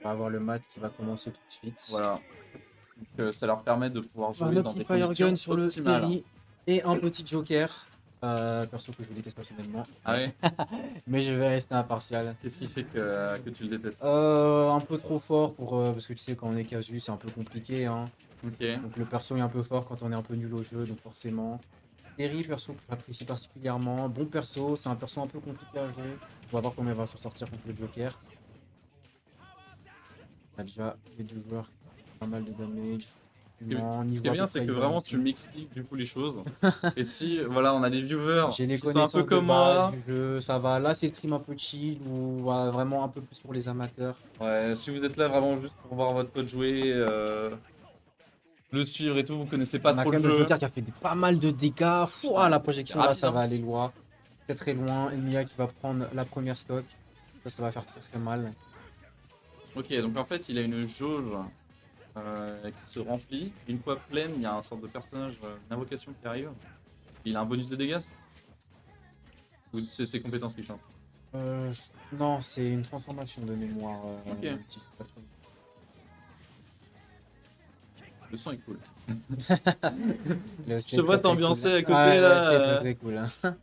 On va avoir le match qui va commencer tout de suite. Voilà. Donc, ça leur permet de pouvoir jouer dans des Fire conditions Gun sur le optimales. Terry et un petit Joker. Perso que je déteste personnellement. Ah ouais? Mais je vais rester impartial. Qu'est-ce qui fait que tu le détestes? Un peu trop fort pour parce que tu sais quand on est casu c'est un peu compliqué hein. Ok. Donc le perso est un peu fort quand on est un peu nul au jeu donc forcément. Terry perso que j'apprécie particulièrement. Bon perso, c'est un perso un peu compliqué à jouer. On va voir comment il va s'en sortir contre le Joker. On a déjà les deux joueurs qui font pas mal de damage. Non, Ce niveau qui est à peu bien, c'est près que égal vraiment tu aussi. m'expliques du coup les choses. Et si voilà, on a des viewers J'ai les qui sont un peu connaissances de comme base moi, du jeu, ça va. Là, c'est le stream un peu chill ou vraiment un peu plus pour les amateurs. ouais, si vous êtes là vraiment juste pour voir votre pote jouer, le suivre et tout, vous connaissez pas On a trop quand le même le jeu. Joker qui a fait pas mal de dégâts. Putain, La c'est projection là, rapide, ça hein. va aller loin. Très très loin. Emilia qui va prendre la première stock. Ça va faire très très mal. Ok, donc en fait, il a une jauge qui se remplit. Une fois pleine, il y a un sorte de personnage, une invocation qui arrive. Il a un bonus de dégâts? Ou c'est ses compétences qui changent? Non, c'est une transformation de mémoire. Ok, Si je dis pas de conneries. le son est cool. Le Je te c'était vois très très cool. t'ambiancer à côté Ouais, là. c'était très très cool.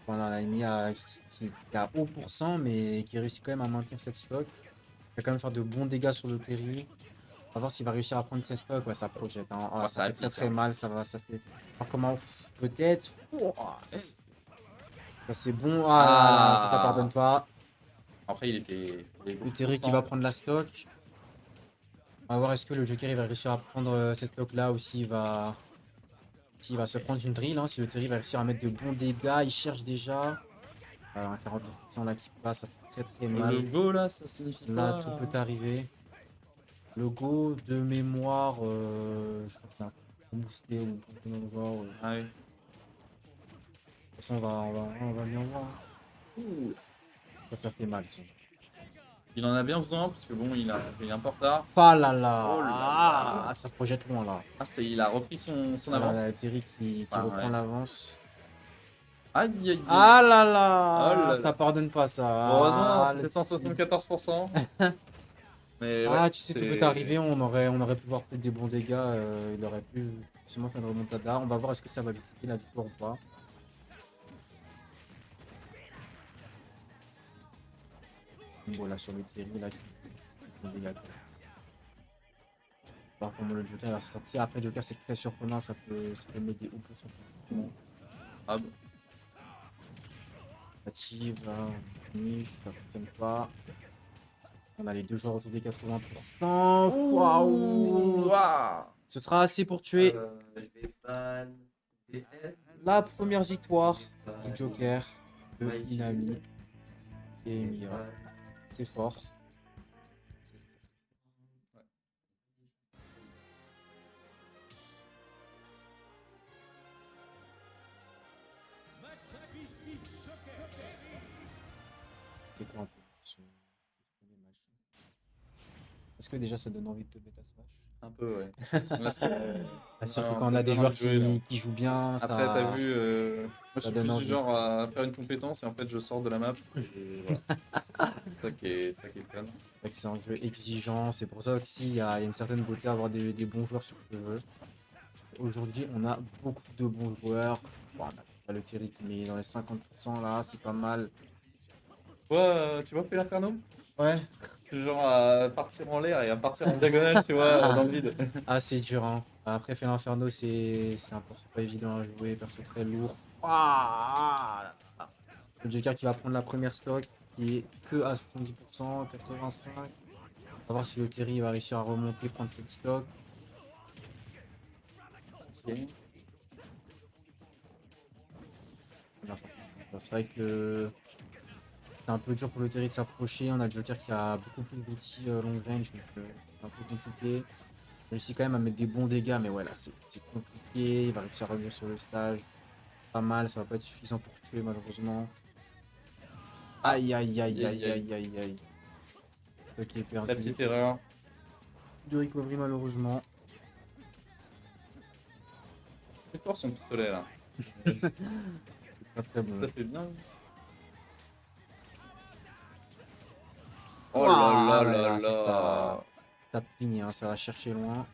On a Emilia qui a haut pourcent mais qui réussit quand même à maintenir cette stock. Il va quand même faire de bons dégâts sur le Terry. On va voir s'il va réussir à prendre ses stocks. Ouais, ça projette. Hein. Oh, Ça ça fait très applique, très hein. mal. Ça fait. Alors comment. Peut-être. Ça c'est bon. Ah là là, ça pardonne Ah! pas. Après, il est Le beaucoup trop Terry qui va sang. prendre la stock. On va voir est-ce que le Joker il va réussir à prendre ces stocks là ou s'il va se prendre une drill. Hein. Si le Terry va réussir à mettre de bons dégâts. Il cherche déjà. Voilà, un 49% là qui passe. Ça fait très très Le mal. go là, ça signifie Là, quoi? tout peut arriver. Le go de mémoire, je crois qu'il a un boosté ou quelque chose dans le genre. De Ah oui. toute façon, on va bien voir. Ouh. Ça fait mal. Ça. Il en a bien besoin parce que bon, il est un peu en retard. Ah là là, Oh là là! ça projette loin là. Ah, il a repris son Ah là avance. là, Terry qui Enfin, reprend ouais. l'avance. Aïe aïe aïe. Ah là Oh là, là là. ça pardonne pas Bon, heureusement, ça. Ah, le c'était petit. 174%. Mais ouais, Ah, tu sais, tout peut c'est. arriver. On aurait pu voir peut-être des bons dégâts. Il aurait pu forcément faire une remontada. On va voir est-ce que ça va lui coûter la victoire ou pas. Voilà, sur le Terry là, qui fait des dégâts. Voir comment le Joker va se sortir. Après, Joker, c'est très surprenant, ça peut mettre des hauts pour surprenant. Ah bon. Native, là, on finish, ça fonctionne pas. On a les deux joueurs autour des 80%. Ouh! Waouh! Ah. Ce sera assez pour tuer la première victoire du Joker, de Inami et Emilia. C'est fort. C'est quoi un peu ce premier match? Est-ce que déjà ça donne envie de te mettre à Smash? Un peu, ouais. Là, c'est. Surtout Non, quand on ça a me des donne envie joueurs de jouer là. qui jouent bien, Après, t'as vu, moi je ça suis donne plus du envie. genre à faire une compétence et en fait je sors de la map. Et voilà. C'est ça qui est fun. C'est vrai que c'est un jeu exigeant, c'est pour ça aussi il y a une certaine beauté à avoir des bons joueurs sur ce jeu. Aujourd'hui, on a beaucoup de bons joueurs. Bon, on a pas le Thierry qui met dans les 50% là, c'est pas mal. Tu vois Inferno? Ouais. Je suis genre à partir en l'air et à partir en diagonale, tu vois, dans le vide. Ah, c'est dur, hein. Après, Fel Inferno, c'est un perso pas évident à jouer, perso très lourd. Ah, le Joker qui va prendre la première stock, qui est que à 70%, 85%. On va voir si le Terry va réussir à remonter, prendre cette stock. Ok. C'est vrai que c'est un peu dur pour le Terry de s'approcher. On a le Joker qui a beaucoup plus d'outils long range, donc c'est un peu compliqué. Il réussit quand même à mettre des bons dégâts, mais ouais, là c'est compliqué. Il va réussir à revenir sur le stage. Pas mal, ça va pas être suffisant pour tuer malheureusement. Ah, Aïe aïe aïe aïe, aïe, aïe aïe. aïe aïe aïe. Stock est La perdu. petite erreur. De recovery malheureusement. C'est fort son pistolet là. C'est pas très bon. Ça fait bien. Oh là là Ouais, là là, là. ça pigne, hein, ça va chercher loin.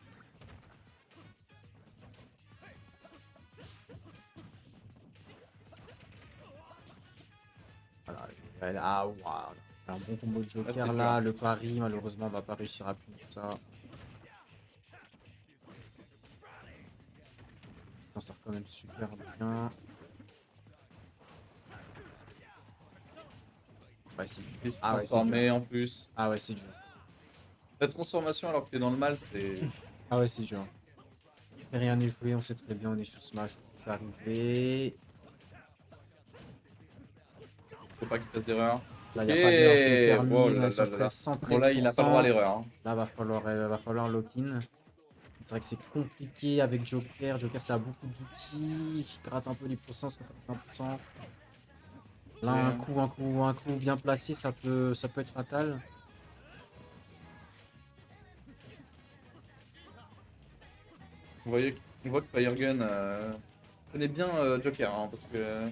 Voilà, ah, waouh. Un bon combo de Là, Joker c'est là. dur. Le pari, malheureusement, on va pas réussir à punir ça. On s'en sort quand même super bien. Ouais, c'est dur. Il s'est Ah ouais, c'est dur. transformé en plus. Ah ouais, c'est dur. La transformation alors que t'es dans le mal, c'est... Ah ouais, c'est dur. Et rien n'est joué, on sait très bien, on est sur Smash pour arriver. Faut pas qu'il fasse d'erreur. Là, il Ok. n'y a pas d'erreur qui est Oh permis. On là est là sur là là. 13, Bon là, il a pas le droit à 113%. l'erreur. Hein. Là, va falloir lock-in. C'est vrai que c'est compliqué avec Joker. Joker, ça a beaucoup d'outils. Il gratte un peu les pourcents, 51%. Là, Ok. un coup bien placé, ça peut être fatal. On voit que Firegun connaît bien Joker, hein, parce que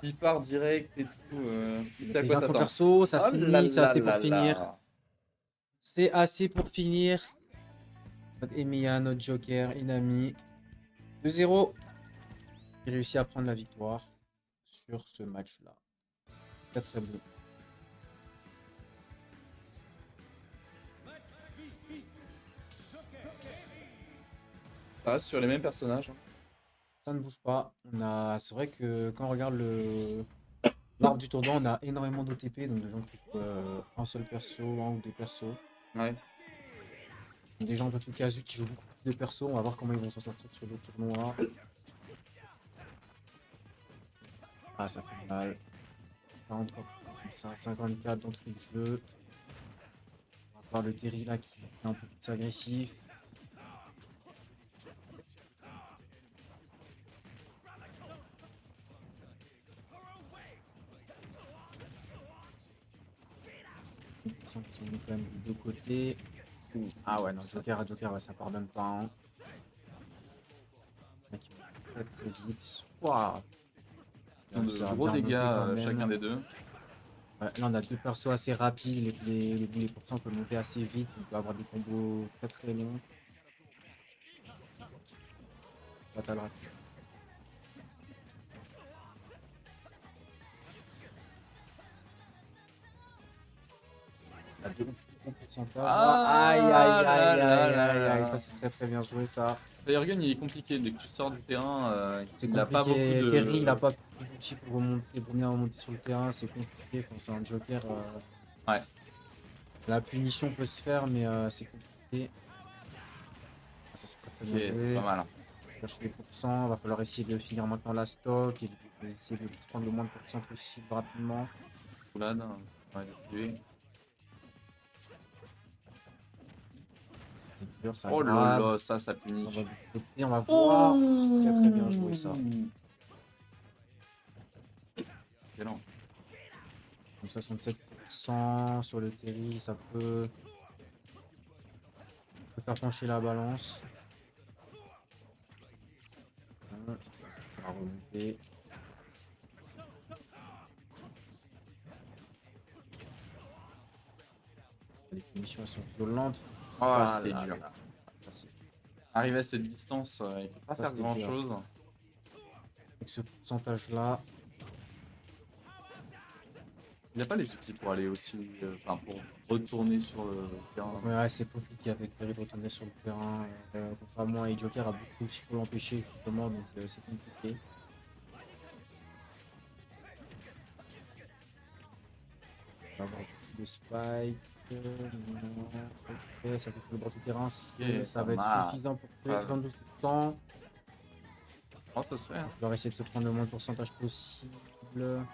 il part direct et tout. Il sait à Déjà quoi pour t'attendre. perso, ça Oh là finit, c'est là assez pour là finir. là. C'est assez pour finir. Notre Emiya, notre Joker, Inami. 2-0. J'ai réussi à prendre la victoire sur ce match-là. Très très bon. Ça reste sur les mêmes personnages. Hein. Ça ne bouge pas. C'est vrai que quand on regarde l'arbre du tournant, on a énormément d'OTP, donc de gens qui jouent un seul perso, un ou deux persos. Ouais. Des gens un peu plus casus qui jouent beaucoup plus de persos. On va voir comment ils vont s'en sortir sur le tournoi. Ah, ça fait mal. 43, 54 d'entrée de jeu. On va voir le Terry là qui est un peu plus agressif. Qui sont mis quand même des deux côtés. Ah ouais, non, Joker, ouais, ça pardonne pas. Hein. Mec, il va très très vite. Waouh! Ils ont de Ça va gros bien dégâts remonter quand chacun même. des deux. Ouais, là, on a deux persos assez rapides. Les pourcents peuvent monter assez vite. On peut avoir des combos très très longs. Fatal rapide. On a deux bons pourcentages. Aïe, aïe, Ah aïe, là aïe, là aïe, là aïe. là. Ça, c'est très très bien joué, ça. Firegun, il est compliqué. Dès que tu sors du terrain, C'est il n'a pas beaucoup compliqué. Terry, il n'a de... pas d'outils pour remonter, pour bien remonter sur le terrain. C'est compliqué. Enfin, c'est un Joker. Ouais. La punition peut se faire, mais c'est compliqué. Ah, ça, c'est très très Ok, bien c'est pas joué. mal. Hein. Chercher des pourcents. Va falloir essayer de finir maintenant la stock et essayer de prendre le moins de pourcents possible rapidement. Roulade. Ouais, esquiver. C'est dur, ça Oh là grave. là, ça Ça punit. va de côté. On va voir. C'est très très bien joué, ça. Ouh. Excellent. Comme 67% sur le Terry, ça peut faire pencher la balance. Ça va remonter. Les punitions elles sont violentes. Oh, Ah c'était là dur. là. Ça, c'est Arrivé à cette distance, il peut pas ça, faire c'est grand dur. chose. Avec ce pourcentage-là, Il n'a pas les outils pour aller aussi, enfin pour retourner sur le terrain. ouais, c'est compliqué avec Terry de retourner sur le terrain. Contrairement à Joker, a beaucoup aussi pour l'empêcher justement, donc c'est compliqué. On va avoir beaucoup de spike. Non. Ok, ça fait le bord du terrain. Est-ce que Ok, ça pas va être mal. suffisant pour tuer Pas mal. 72%? Oh, ça se fait. Hein. On va essayer de se prendre le moins de pourcentage possible.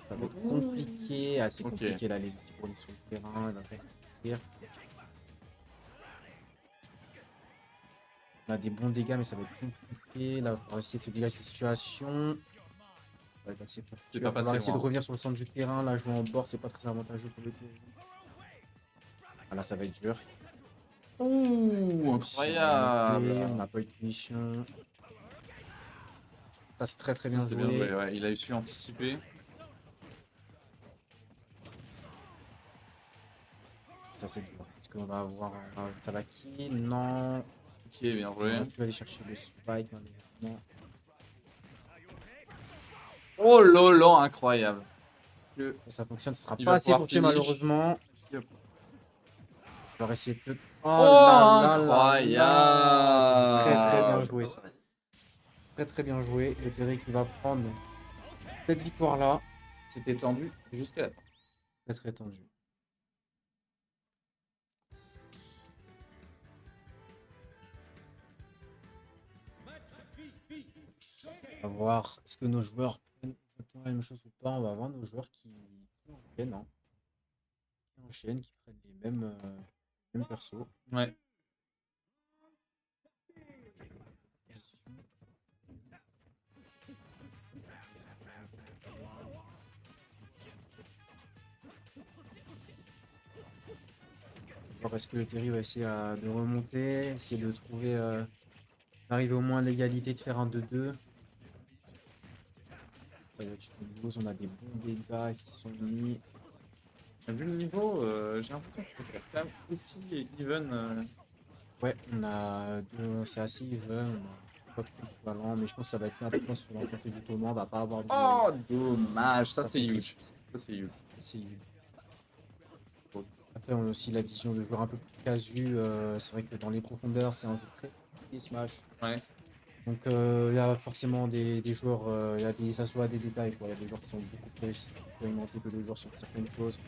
Ça va être compliqué. Ah, c'est Ok. compliqué là, les outils pour aller sur le terrain. Il va faire pire. On a des bons dégâts, mais ça va être compliqué. Là, on va essayer de se dégager cette situation. Ouais, bah, c'est C'est va pas falloir passé essayer de loin. revenir sur le centre du terrain. Là, jouer en bord, c'est pas très avantageux pour le terrain. Ah, là, ça va être dur. Ouh, Si on va monter, on incroyable. n'a pas eu de punition. Ça, c'est très très Ça, bien c'est bien joué. joué. Ouais. Il a su anticiper. Ça, c'est dur. Est-ce qu'on va avoir un Tabaki? Non. Ok, bien On joué. aurait pu aller chercher le spike, malheureusement. Oh lolo, incroyable. Que- Ça fonctionne. Ce sera Il pas va assez pouvoir pour tuer, finish. malheureusement. On va essayer de... Oh là Oh, là là là! C'est très très bien incroyable. joué, ça. Très très bien joué. Le Terry qui va prendre cette victoire-là. C'était tendu jusqu'à la fin. Très très tendu. On va voir est-ce que nos joueurs prennent exactement la même chose ou pas. On va voir nos joueurs qui enchaînent, hein. Qui enchaînent, qui prennent les mêmes persos. Ouais. Alors, est-ce que le Terry va essayer de remonter, essayer de trouver, d'arriver au moins à l'égalité, de faire un 2-2. Ça va être chose. On a des bons dégâts qui sont mis. Vu le niveau, j'ai l'impression que c'est quand même aussi even. Ouais, c'est assez even. On a pas plus équivalent, mais je pense que ça va être un peu moins sur l'entièreté du tournoi. On va pas avoir Oh, dommage. Ça, Ça, c'est c'est huge. triste. Ça, c'est huge. C'est even. Après, on a aussi la vision de joueurs un peu plus casu. C'est vrai que dans les profondeurs, c'est un jeu très compliqué, Smash. Ouais. Donc, il y a forcément des joueurs, ça se joue à des détails, quoi. Il y a des joueurs qui sont beaucoup plus expérimentés que d'autres joueurs sur certaines choses.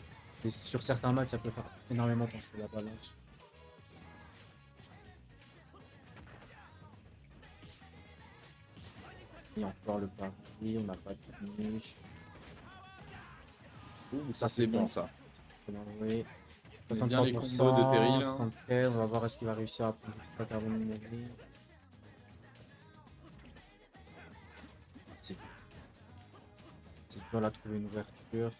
Et sur certains matchs, ça peut faire énormément pencher la balance. Et encore le pari, on n'a pas de finish. Ouh, ça, c'est bon, ça. C'est bien joué. On aime bien les combos de Terry, là. 73, on va voir est-ce qu'il va réussir à prendre jusqu'à carbone numérique. C'est dur là, trouver une ouverture.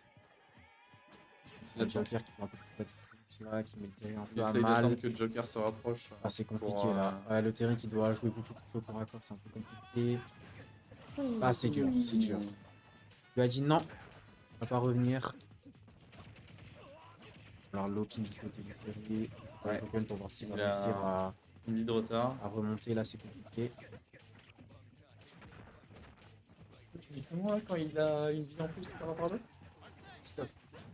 C'est Le là-dedans. Joker qui fait un peu plus de difficulté là, qui met le Terry un Il peu à essaye mal. d'attendre que Joker se rapproche. Ah, c'est compliqué pour, là. Ouais, le Terry qui doit jouer beaucoup plus au corps à corps, c'est un peu compliqué. Ah, c'est dur, c'est dur. Il a dit non, on va pas revenir. Alors Loki du côté du Terry. Ouais. Pour voir s'il va Il a réussir une vie de retard. à remonter. Là, c'est compliqué. Tu dis que moi, quand il a une vie en plus par rapport à l'autre, Stop.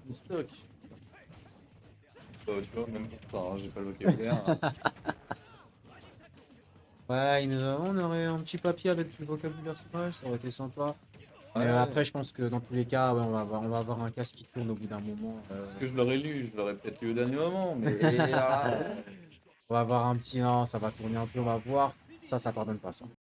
il stock. Tu vois, même pour ça, hein, j'ai pas le vocabulaire. Ouais, on aurait un petit papier avec du vocabulaire Smash, ça aurait été sympa. Mais Ouais. après, je pense que dans tous les cas, ouais, on va avoir un casque qui tourne au bout d'un moment. Parce que je l'aurais lu, je l'aurais peut-être lu au dernier moment, mais voilà. On va avoir un petit... Non, ça va tourner un peu, on va voir. Ça pardonne pas ça.